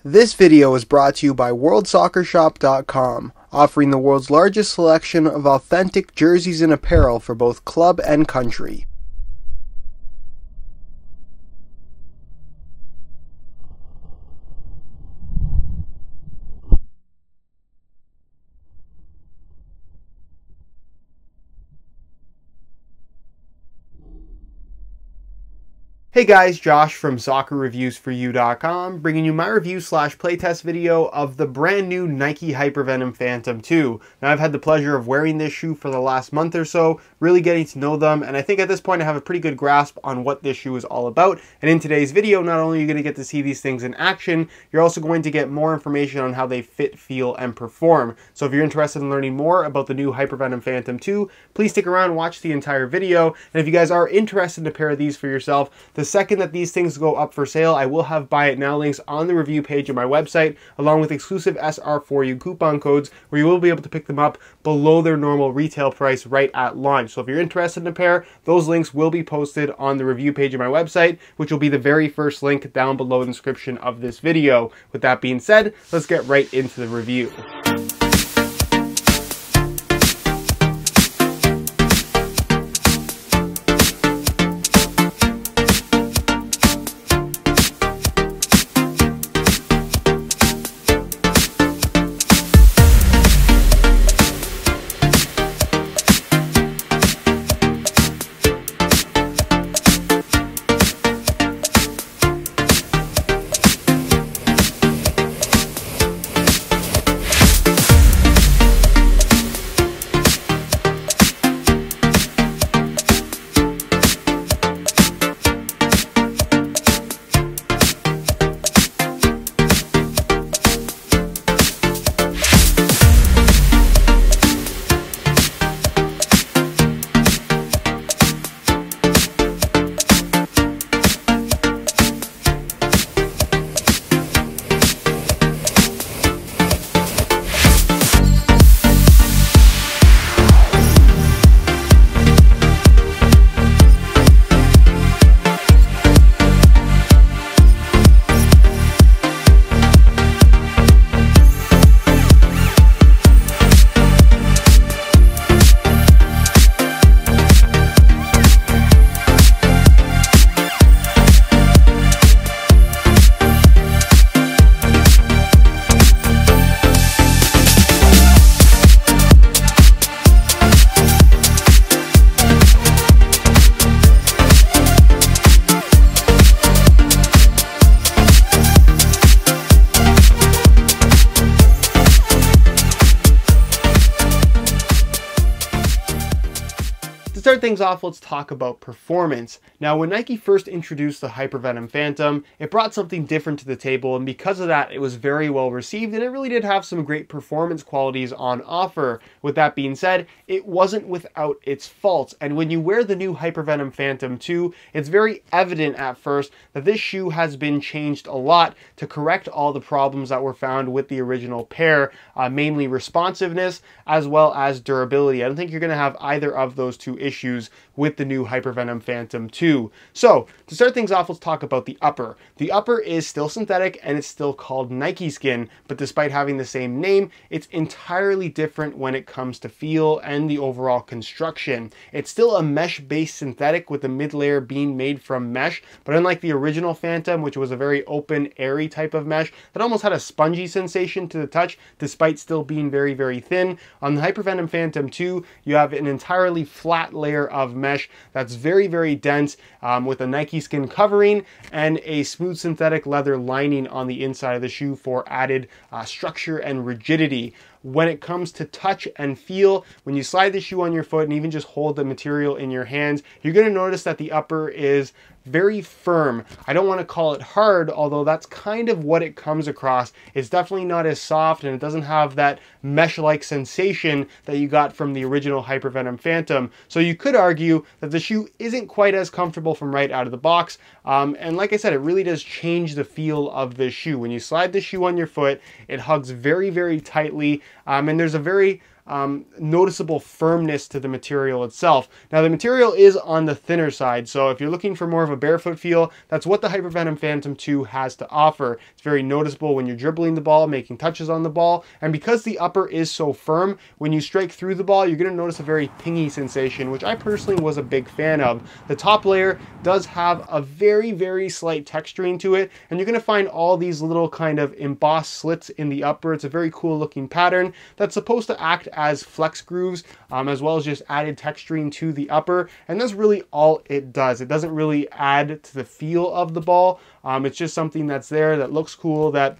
This video is brought to you by WorldSoccerShop.com, offering the world's largest selection of authentic jerseys and apparel for both club and country. Hey guys, Josh from SoccerReviewsForYou.com, bringing you my review/playtest video of the brand new Nike Hypervenom Phantom 2. Now I've had the pleasure of wearing this shoe for the last month or so, really getting to know them, and I think at this point I have a pretty good grasp on what this shoe is all about. And in today's video, not only are you going to get to see these things in action, you're also going to get more information on how they fit, feel, and perform. So if you're interested in learning more about the new Hypervenom Phantom 2, please stick around and watch the entire video. And if you guys are interested in a pair of these for yourself, the second that these things go up for sale, I will have buy it now links on the review page of my website, along with exclusive SR4U coupon codes where you will be able to pick them up below their normal retail price right at launch. So if you're interested in a pair, those links will be posted on the review page of my website, which will be the very first link down below in the description of this video. With that being said, let's get right into the review. To start things off, let's talk about performance. Now, when Nike first introduced the Hypervenom Phantom, it brought something different to the table, and because of that, it was very well received, and it really did have some great performance qualities on offer. With that being said, it wasn't without its faults, and when you wear the new Hypervenom Phantom 2, it's very evident at first that this shoe has been changed a lot to correct all the problems that were found with the original pair, mainly responsiveness as well as durability. I don't think you're going to have either of those two issues with the new Hypervenom Phantom 2. So, to start things off, let's talk about the upper. The upper is still synthetic and it's still called Nike Skin, but despite having the same name, it's entirely different when it comes to feel and the overall construction. It's still a mesh-based synthetic with the mid-layer being made from mesh, but unlike the original Phantom, which was a very open, airy type of mesh that almost had a spongy sensation to the touch, despite still being very, very thin, on the Hypervenom Phantom 2, you have an entirely flat layer of mesh that's very, very dense with a Nike Skin covering and a smooth synthetic leather lining on the inside of the shoe for added structure and rigidity. When it comes to touch and feel, when you slide the shoe on your foot and even just hold the material in your hands, you're going to notice that the upper is very firm. I don't want to call it hard, although that's kind of what it comes across. It's definitely not as soft, and it doesn't have that mesh-like sensation that you got from the original Hypervenom Phantom. So you could argue that the shoe isn't quite as comfortable from right out of the box. And like I said, it really does change the feel of the shoe. When you slide the shoe on your foot, it hugs very, very tightly, and there's a very noticeable firmness to the material itself. Now the material is on the thinner side, so if you're looking for more of a barefoot feel, that's what the Hypervenom Phantom 2 has to offer. It's very noticeable when you're dribbling the ball, making touches on the ball, and because the upper is so firm, when you strike through the ball, you're going to notice a very pingy sensation, which I personally was a big fan of. The top layer does have a very, very slight texturing to it, and you're going to find all these little kind of embossed slits in the upper. It's a very cool looking pattern that's supposed to act as flex grooves, as well as just added texturing to the upper, and that's really all it does. It doesn't really add to the feel of the ball. It's just something that's there that looks cool, that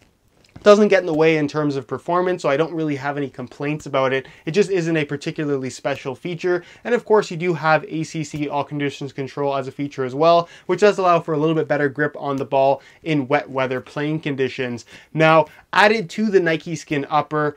doesn't get in the way in terms of performance, so I don't really have any complaints about it. It just isn't a particularly special feature. And of course, you do have ACC, all conditions control, as a feature as well, which does allow for a little bit better grip on the ball in wet weather playing conditions. Now, added to the Nike Skin Upper,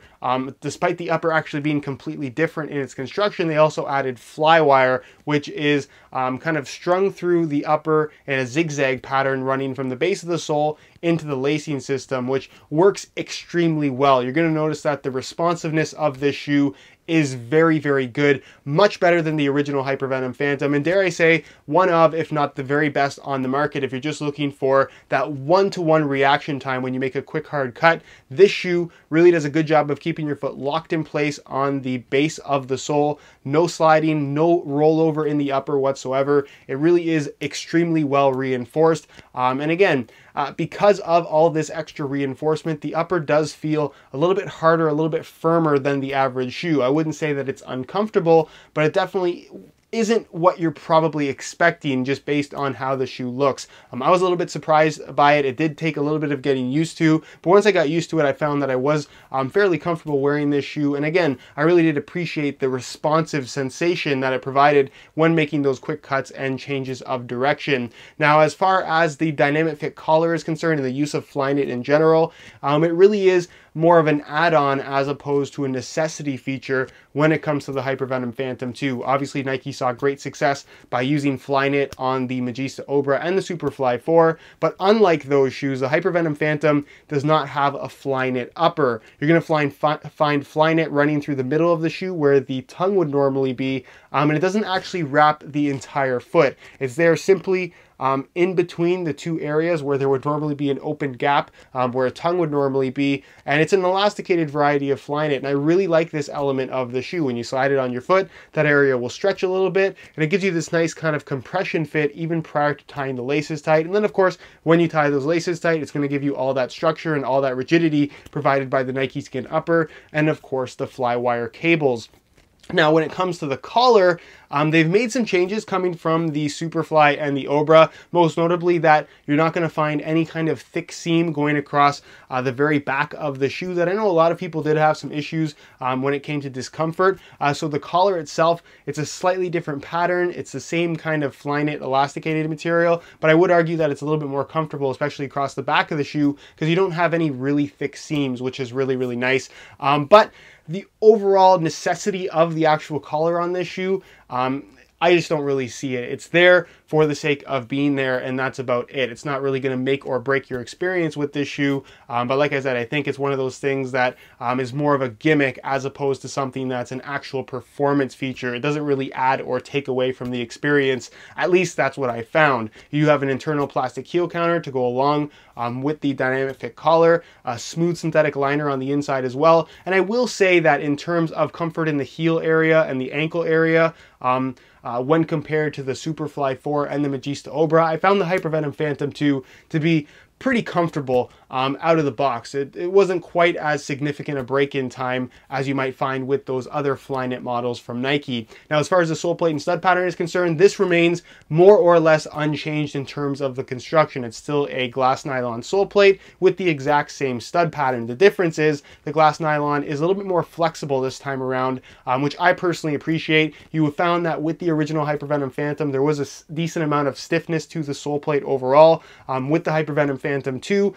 despite the upper actually being completely different in its construction, they also added Flywire, which is kind of strung through the upper in a zigzag pattern running from the base of the sole into the lacing system, which works extremely well. You're going to notice that the responsiveness of this shoe is very, very good, much better than the original Hypervenom Phantom, and dare I say, one of, if not the very best on the market. If you're just looking for that one-to-one reaction time when you make a quick hard cut, this shoe really does a good job of keeping your foot locked in place on the base of the sole. No sliding, no rollover in the upper whatsoever. It really is extremely well reinforced, and again, because of all this extra reinforcement, the upper does feel a little bit harder, a little bit firmer than the average shoe. I wouldn't say that it's uncomfortable, but it definitely isn't what you're probably expecting just based on how the shoe looks. I was a little bit surprised by it. It did take a little bit of getting used to, but once I got used to it, I found that I was fairly comfortable wearing this shoe. And again, I really did appreciate the responsive sensation that it provided when making those quick cuts and changes of direction. Now, as far as the dynamic fit collar is concerned and the use of Flyknit in general, it really is more of an add-on as opposed to a necessity feature when it comes to the Hypervenom Phantom 2. Obviously, Nike saw great success by using Flyknit on the Magista Obra and the Superfly 4, but unlike those shoes, the Hypervenom Phantom does not have a Flyknit upper. You're going to find Flyknit running through the middle of the shoe where the tongue would normally be, and it doesn't actually wrap the entire foot. It's there simply in between the two areas where there would normally be an open gap, where a tongue would normally be, and it's an elasticated variety of Flyknit, and I really like this element of the shoe. When you slide it on your foot, that area will stretch a little bit, and it gives you this nice kind of compression fit even prior to tying the laces tight. And then of course, when you tie those laces tight, it's going to give you all that structure and all that rigidity provided by the Nike Skin Upper, and of course the Flywire cables. Now, when it comes to the collar, they've made some changes coming from the Superfly and the Obra, most notably that you're not going to find any kind of thick seam going across the very back of the shoe that I know a lot of people did have some issues when it came to discomfort. So the collar itself, it's a slightly different pattern. It's the same kind of Flyknit elasticated material, but I would argue that it's a little bit more comfortable, especially across the back of the shoe, because you don't have any really thick seams, which is really, really nice. But the overall necessity of the actual collar on this shoe, I just don't really see it. It's there for the sake of being there, and that's about it. It's not really going to make or break your experience with this shoe, but like I said, I think it's one of those things that is more of a gimmick as opposed to something that's an actual performance feature. It doesn't really add or take away from the experience. At least that's what I found. You have an internal plastic heel counter to go along with the dynamic fit collar, a smooth synthetic liner on the inside as well, and I will say that in terms of comfort in the heel area and the ankle area, when compared to the Superfly 4 and the Magista Obra, I found the Hypervenom Phantom 2 to be pretty comfortable out of the box. It wasn't quite as significant a break-in time as you might find with those other Flyknit models from Nike. Now, as far as the sole plate and stud pattern is concerned, this remains more or less unchanged in terms of the construction. It's still a glass nylon sole plate with the exact same stud pattern. The difference is the glass nylon is a little bit more flexible this time around, which I personally appreciate. You have found that with the original Hypervenom Phantom, there was a decent amount of stiffness to the sole plate overall. With the Hypervenom Phantom Phantom 2.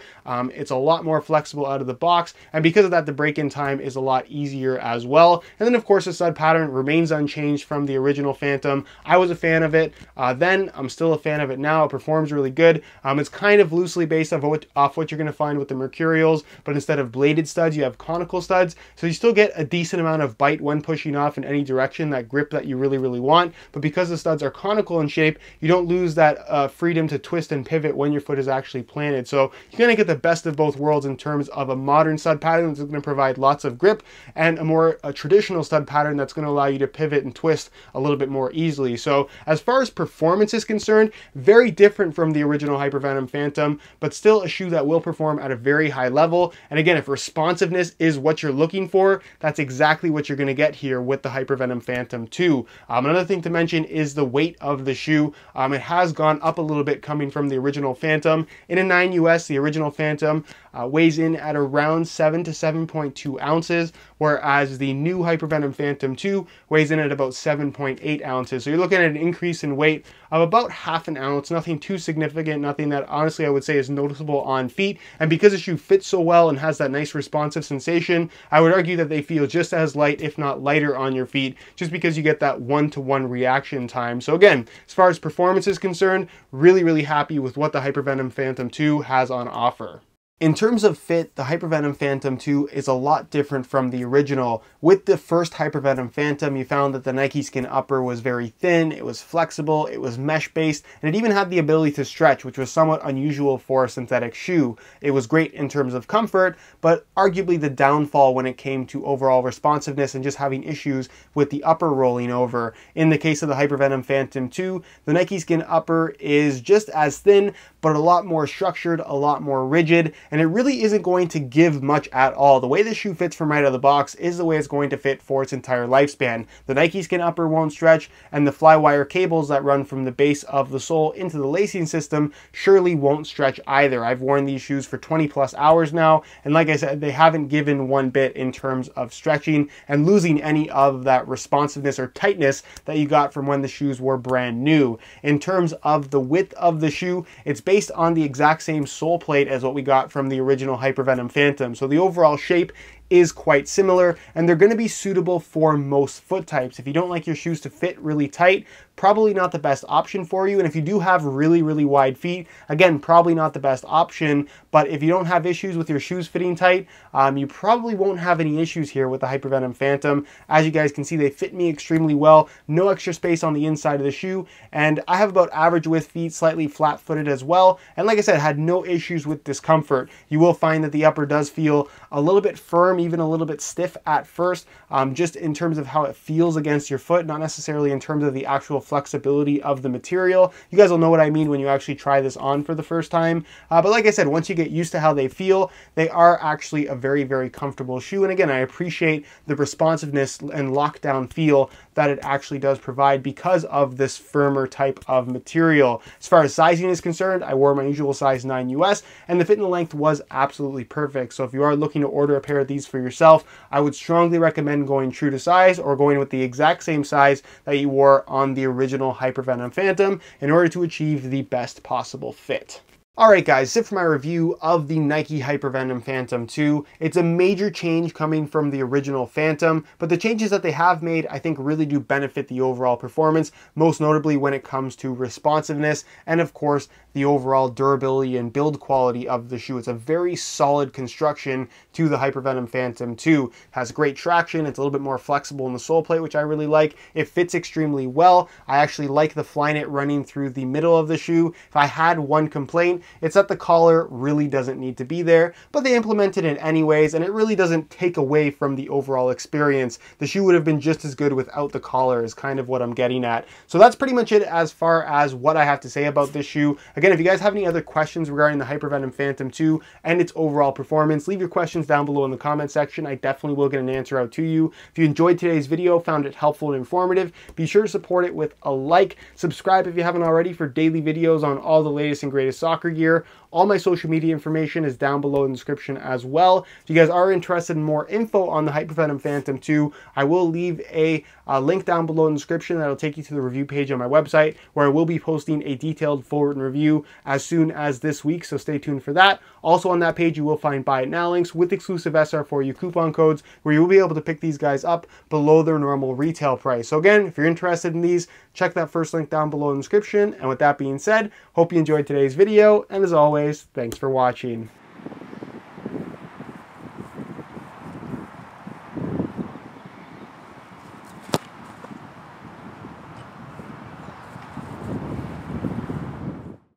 It's a lot more flexible out of the box, and because of that, the break-in time is a lot easier as well. And then of course the stud pattern remains unchanged from the original Phantom. I was a fan of it then, I'm still a fan of it now. It performs really good. It's kind of loosely based off what you're going to find with the Mercurials, but instead of bladed studs, you have conical studs, so you still get a decent amount of bite when pushing off in any direction, that grip that you really want. But because the studs are conical in shape, you don't lose that freedom to twist and pivot when your foot is actually planted. So you're going to get the best of both worlds in terms of a modern stud pattern that's going to provide lots of grip, and a more traditional stud pattern that's going to allow you to pivot and twist a little bit more easily. So as far as performance is concerned, very different from the original Hypervenom Phantom, but still a shoe that will perform at a very high level. And again, if responsiveness is what you're looking for, that's exactly what you're going to get here with the Hypervenom Phantom 2. Another thing to mention is the weight of the shoe. It has gone up a little bit coming from the original Phantom. In a 9 US, the original Phantom weighs in at around 7 to 7.2 ounces, whereas the new Hypervenom Phantom 2 weighs in at about 7.8 ounces. So you're looking at an increase in weight of about half an ounce, nothing too significant, nothing that honestly I would say is noticeable on feet. And because the shoe fits so well and has that nice responsive sensation, I would argue that they feel just as light, if not lighter, on your feet, just because you get that one-to-one reaction time. So again, as far as performance is concerned, really happy with what the Hypervenom Phantom 2 has on offer. In terms of fit, the Hypervenom Phantom 2 is a lot different from the original. With the first Hypervenom Phantom, you found that the Nike Skin Upper was very thin, it was flexible, it was mesh-based, and it even had the ability to stretch, which was somewhat unusual for a synthetic shoe. It was great in terms of comfort, but arguably the downfall when it came to overall responsiveness and just having issues with the upper rolling over. In the case of the Hypervenom Phantom 2, the Nike Skin Upper is just as thin, but a lot more structured, a lot more rigid, and it really isn't going to give much at all. The way the shoe fits from right out of the box is the way it's going to fit for its entire lifespan. The Nike Skin Upper won't stretch, and the flywire cables that run from the base of the sole into the lacing system surely won't stretch either. I've worn these shoes for 20 plus hours now, and like I said, they haven't given one bit in terms of stretching and losing any of that responsiveness or tightness that you got from when the shoes were brand new. In terms of the width of the shoe, it's based on the exact same sole plate as what we got from the original Hypervenom Phantom. So the overall shape is quite similar, and they're going to be suitable for most foot types. If you don't like your shoes to fit really tight, probably not the best option for you. And if you do have really wide feet, again, probably not the best option. But if you don't have issues with your shoes fitting tight, you probably won't have any issues here with the Hypervenom Phantom. As you guys can see, they fit me extremely well. No extra space on the inside of the shoe, and I have about average width feet, slightly flat-footed as well. And like I said, had no issues with discomfort. You will find that the upper does feel a little bit firm, even a little bit stiff at first, just in terms of how it feels against your foot, not necessarily in terms of the actual flexibility of the material. You guys will know what I mean when you actually try this on for the first time. But like I said, once you get used to how they feel, they are actually a very comfortable shoe. And again, I appreciate the responsiveness and lockdown feel that it actually does provide because of this firmer type of material. As far as sizing is concerned, I wore my usual size 9 US, and the fit and the length was absolutely perfect. So if you are looking to order a pair of these for yourself, I would strongly recommend going true to size or going with the exact same size that you wore on the original Hypervenom Phantom in order to achieve the best possible fit. Alright guys, that's it for my review of the Nike Hypervenom Phantom 2. It's a major change coming from the original Phantom, but the changes that they have made I think really do benefit the overall performance, most notably when it comes to responsiveness and of course the overall durability and build quality of the shoe. It's a very solid construction to the Hypervenom Phantom 2. It has great traction, it's a little bit more flexible in the sole plate, which I really like. It fits extremely well. I actually like the Flyknit running through the middle of the shoe. If I had one complaint, it's that the collar really doesn't need to be there, but they implemented it anyways, and it really doesn't take away from the overall experience. The shoe would have been just as good without the collar is kind of what I'm getting at. So that's pretty much it as far as what I have to say about this shoe. Again, if you guys have any other questions regarding the Hypervenom Phantom 2 and its overall performance, leave your questions down below in the comment section. I definitely will get an answer out to you. If you enjoyed today's video, found it helpful and informative, be sure to support it with a like. Subscribe if you haven't already for daily videos on all the latest and greatest soccer gear. All my social media information is down below in the description as well. If you guys are interested in more info on the Hypervenom Phantom 2, I will leave a link down below in the description that'll take you to the review page on my website, where I will be posting a detailed full written review as soon as this week, so stay tuned for that. Also on that page, you will find buy it now links with exclusive SR4U coupon codes, where you will be able to pick these guys up below their normal retail price. So again, if you're interested in these, check that first link down below in the description. And with that being said, hope you enjoyed today's video, and as always, thanks for watching.